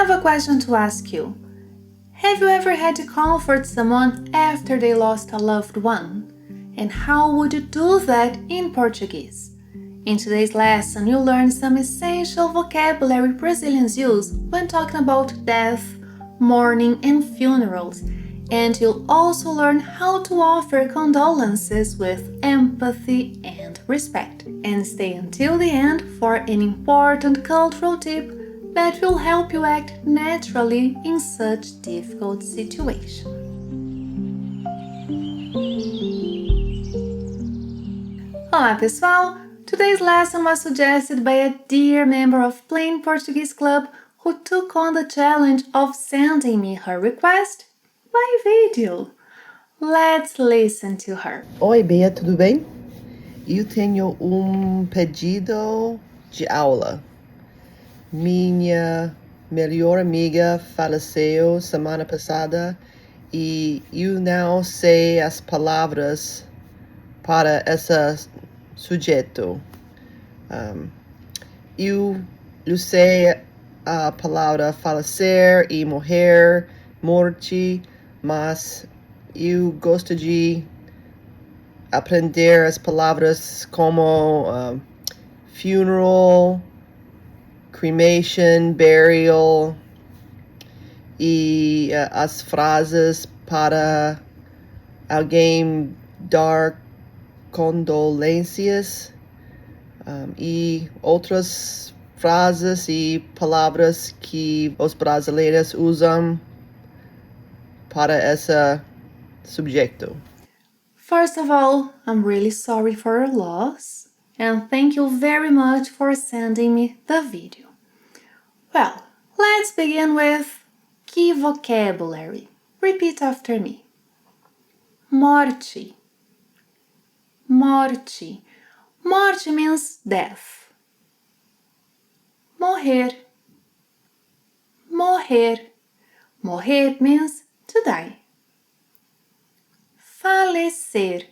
have a question to ask you. Have you ever had to comfort someone after they lost a loved one? And how would you do that in Portuguese? In today's lesson, you'll learn some essential vocabulary Brazilians use when talking about death, mourning, and funerals. And you'll also learn how to offer condolences with empathy and respect. And stay until the end for an important cultural tip that will help you act naturally in such difficult situations. Olá pessoal! Today's lesson was suggested by a dear member of Plain Portuguese Club who took on the challenge of sending me her request by video. Let's listen to her. Oi, Bea, tudo bem? Eu tenho pedido de aula. Minha melhor amiga faleceu semana passada e eu não sei as palavras para esse sujeito. Eu sei a palavra falecer e morrer, morte, mas eu gosto de aprender as palavras como funeral, cremation, burial e as frases para alguém dar condolências e outras frases e palavras que os brasileiros usam para esse subjecto. First of all, I'm really sorry for your loss and thank you very much for sending me the video. Well, let's begin with key vocabulary. Repeat after me. Morte. Morte. Morte means death. Morrer. Morrer. Morrer means to die. Falecer.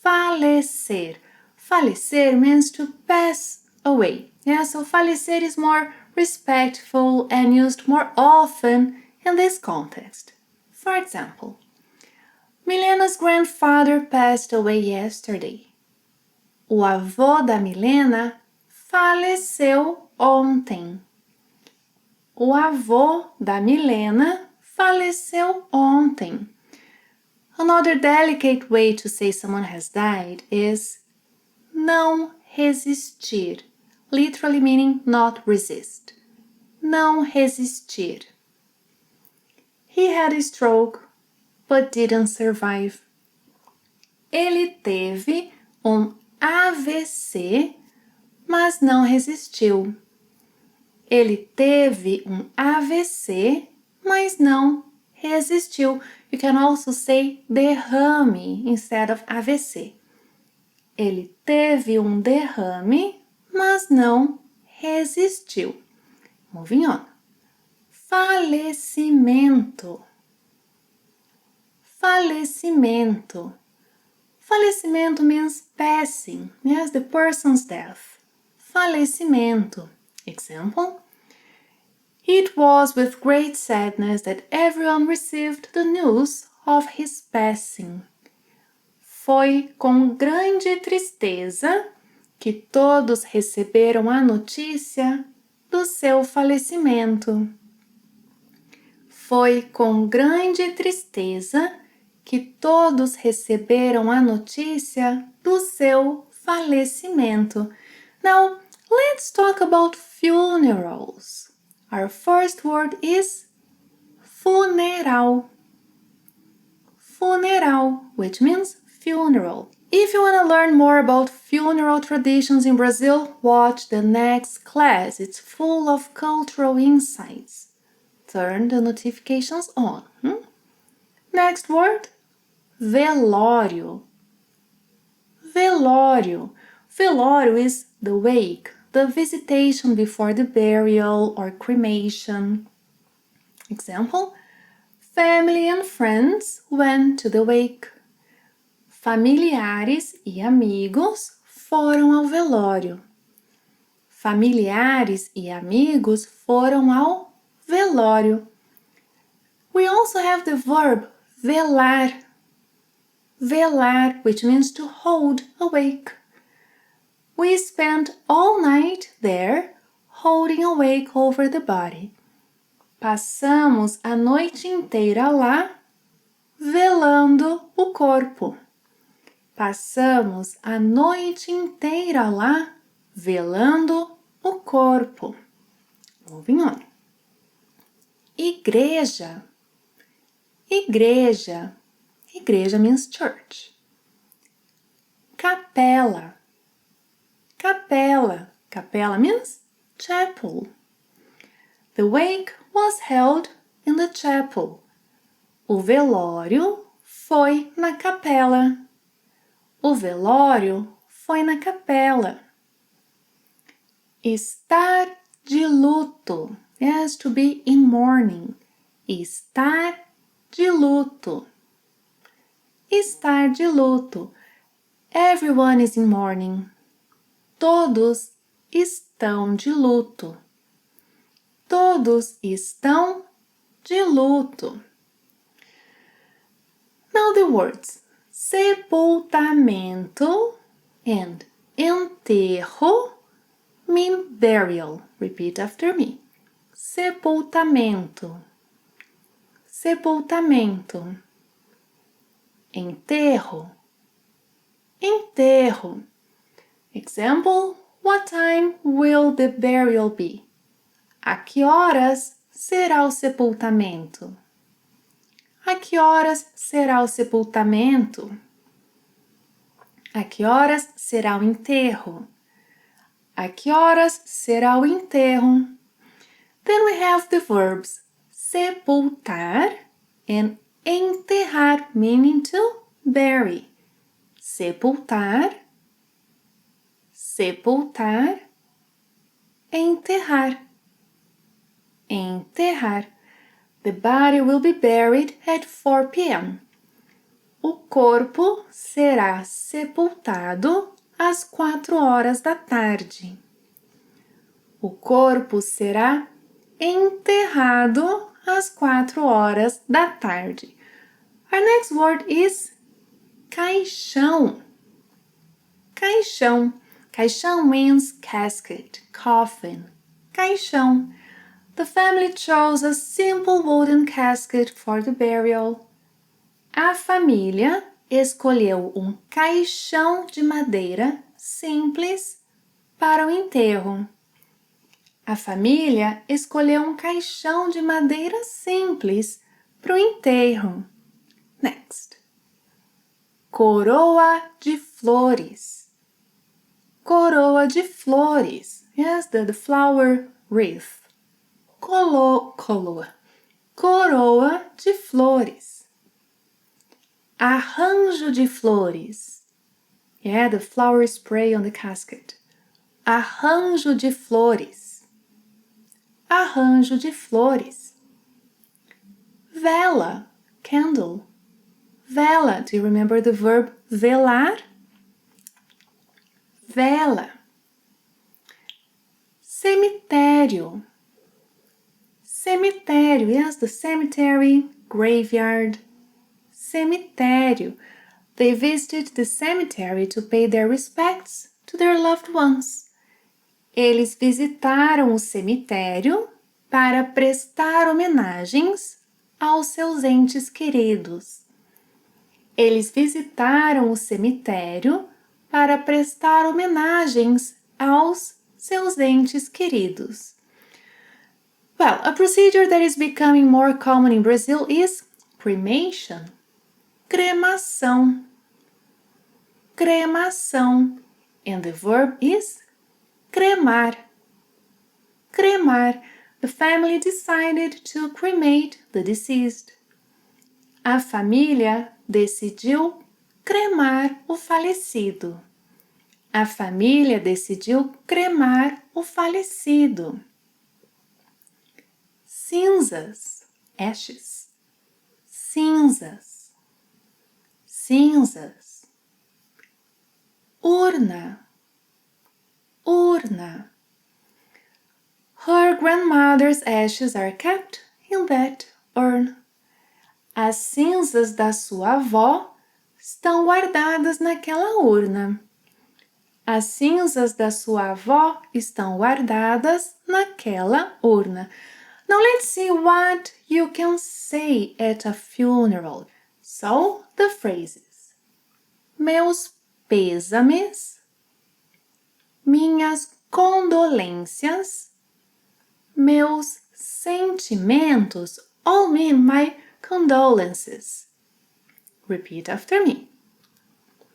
Falecer. Falecer means to pass away. Yeah, so falecer is more respectful and used more often in this context. For example, Milena's grandfather passed away yesterday. O avô da Milena faleceu ontem. O avô da Milena faleceu ontem. Another delicate way to say someone has died is não resistir, literally meaning not resist. Não resistir. He had a stroke, but didn't survive. Ele teve AVC, mas não resistiu. Ele teve AVC, mas não resistiu. You can also say derrame instead of AVC. Ele teve derrame, mas não resistiu. Moving on. Falecimento. Falecimento. Falecimento means passing. Yes, the person's death. Falecimento. Example. It was with great sadness that everyone received the news of his passing. Foi com grande tristeza que todos receberam a notícia do seu falecimento. Foi com grande tristeza que todos receberam a notícia do seu falecimento. Now, let's talk about funerals. Our first word is funeral. Funeral, which means funeral. If you want to learn more about funeral traditions in Brazil, watch the next class. It's full of cultural insights. Turn the notifications on. Next word, velório. Velório. Velório is the wake, the visitation before the burial or cremation. Example, family and friends went to the wake. Familiares e amigos foram ao velório. Familiares e amigos foram ao velório. We also have the verb velar. Velar, which means to hold awake. We spent all night there, holding awake over the body. Passamos a noite inteira lá, velando o corpo. Passamos a noite inteira lá, velando o corpo. Moving on. Igreja. Igreja. Igreja means church. Capela. Capela. Capela means chapel. The wake was held in the chapel. O velório foi na capela. O velório foi na capela. Estar de luto. Yes, to be in mourning. Estar de luto. Estar de luto. Everyone is in mourning. Todos estão de luto. Todos estão de luto. Now the words sepultamento and enterro mean burial. Repeat after me. Sepultamento. Sepultamento. Enterro. Enterro. Example, what time will the burial be? A que horas será o sepultamento? A que horas será o sepultamento? A que horas será o enterro? A que horas será o enterro? Then we have the verbs sepultar and enterrar, meaning to bury. Sepultar, sepultar, enterrar. Enterrar. The body will be buried at 4 p.m. O corpo será sepultado às 4 horas da tarde. O corpo será enterrado às 4 horas da tarde. Our next word is caixão. Caixão. Caixão means casket, coffin. Caixão. The family chose a simple wooden casket for the burial. A família escolheu um caixão de madeira simples para o enterro. A família escolheu um caixão de madeira simples para o enterro. Next. Coroa de flores. Coroa de flores. Yes, the flower wreath. Coroa de flores. Arranjo de flores. Yeah, the flower spray on the casket. Arranjo de flores. Arranjo de flores. Vela, candle. Vela, do you remember the verb velar? Vela. Cemitério. Cemitério, yes, the cemetery, graveyard. Cemitério. They visited the cemetery to pay their respects to their loved ones. Eles visitaram o cemitério para prestar homenagens aos seus entes queridos. Eles visitaram o cemitério para prestar homenagens aos seus entes queridos. Well, a procedure that is becoming more common in Brazil is cremation. Cremação. Cremação. And the verb is cremar. Cremar. The family decided to cremate the deceased. A família decidiu cremar o falecido. A família decidiu cremar o falecido. Cinzas, ashes. Cinzas. Cinzas. Urna. Urna. Her grandmother's ashes are kept in that urn. As cinzas da sua avó estão guardadas naquela urna. As cinzas da sua avó estão guardadas naquela urna. Now let's see what you can say at a funeral. So, the phrases. Meus pêsames, minhas condolências, meus sentimentos all mean my condolences. Repeat after me.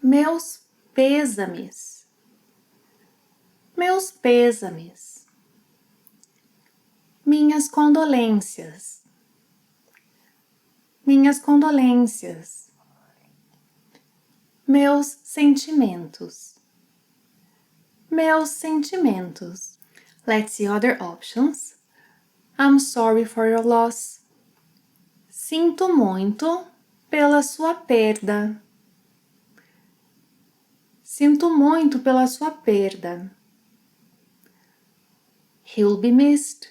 Meus pêsames, meus pêsames, minhas condolências, minhas condolências, meus sentimentos, meus sentimentos. Let's see other options. I'm sorry for your loss. Sinto muito pela sua perda. Sinto muito pela sua perda. He'll be missed.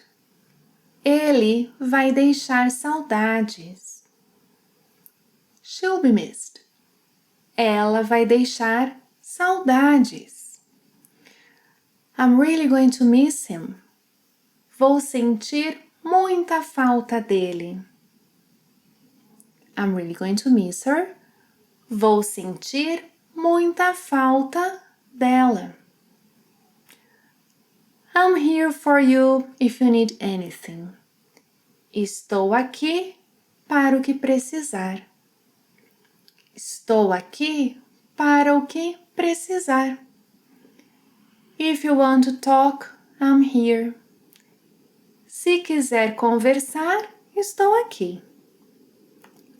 Ele vai deixar saudades. She'll be missed. Ela vai deixar saudades. I'm really going to miss him. Vou sentir muita falta dele. I'm really going to miss her. Vou sentir muita falta dela. I'm here for you if you need anything. Estou aqui para o que precisar. Estou aqui para o que precisar. If you want to talk, I'm here. Se quiser conversar, estou aqui.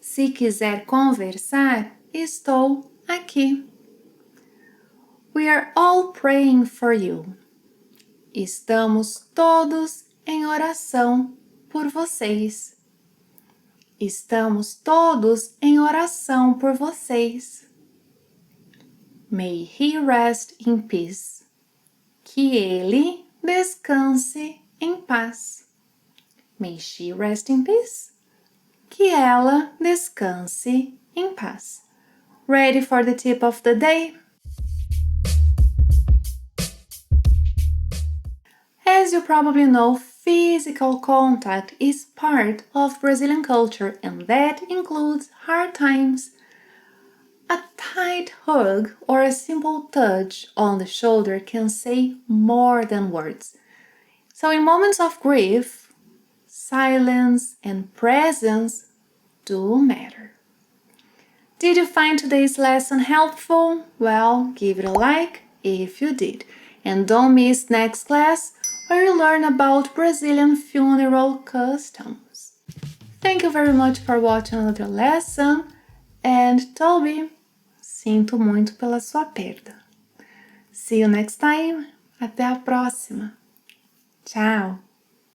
Se quiser conversar, estou aqui. We are all praying for you. Estamos todos em oração por vocês. Estamos todos em oração por vocês. May he rest in peace. Que ele descanse em paz. May she rest in peace. Que ela descanse em paz. Ready for the tip of the day? As you probably know, physical contact is part of Brazilian culture, and that includes hard times. A tight hug or a simple touch on the shoulder can say more than words. So in moments of grief, silence and presence do matter. Did you find today's lesson helpful? Well, give it a like if you did. And don't miss next class where you learn about Brazilian funeral customs. Thank you very much for watching another lesson. And Toby, sinto muito pela sua perda. See you next time. Até a próxima. Tchau!